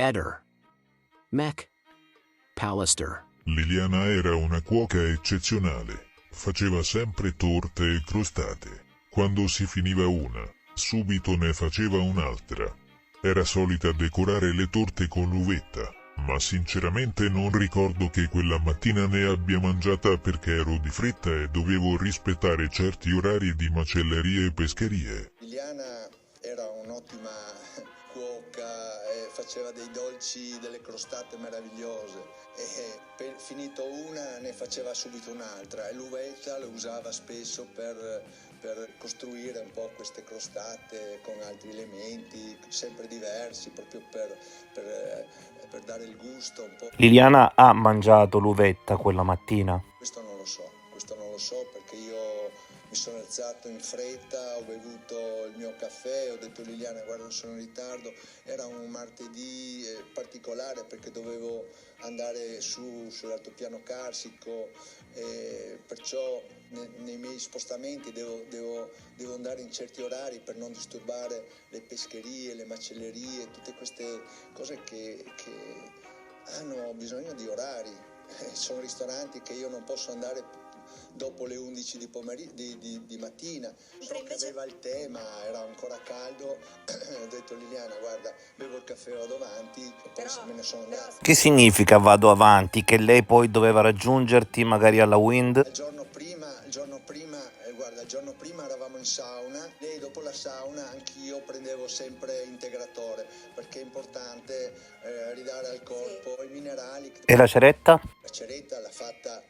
Eder. Mac. Pallister. Liliana era una cuoca eccezionale. Faceva sempre torte e crostate. Quando si finiva una, subito ne faceva un'altra. Era solita decorare le torte con l'uvetta, ma sinceramente non ricordo che quella mattina ne abbia mangiata perché ero di fretta e dovevo rispettare certi orari di macellerie e pescherie. Liliana era un'ottima cuoca e faceva dei dolci, delle crostate meravigliose e finito una ne faceva subito un'altra e l'uvetta la usava spesso per costruire un po' queste crostate con altri elementi sempre diversi, proprio per dare il gusto un po'. Liliana ha mangiato l'uvetta quella mattina? Questo non lo so perché io mi sono alzato in fretta, ho bevuto il mio caffè, ho detto Liliana guarda sono in ritardo, era un martedì particolare perché dovevo andare sull'altopiano carsico e perciò nei miei spostamenti devo andare in certi orari per non disturbare le pescherie, le macellerie, tutte queste cose che hanno bisogno di orari. Sono ristoranti che io non posso andare dopo le 11 di mattina. So che aveva il tè ma era ancora caldo, ho detto Liliana guarda bevo il caffè vado avanti e poi me ne sono andato. Che significa vado avanti? Che lei poi doveva raggiungerti magari alla Wind? Il giorno prima eravamo in sauna, lei dopo la sauna anch'io prendevo sempre integratore perché è importante ridare al corpo i minerali. E la ceretta? La ceretta l'ha fatta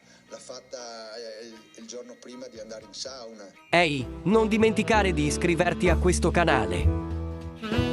il giorno prima di andare in sauna. Ehi, non dimenticare di iscriverti a questo canale.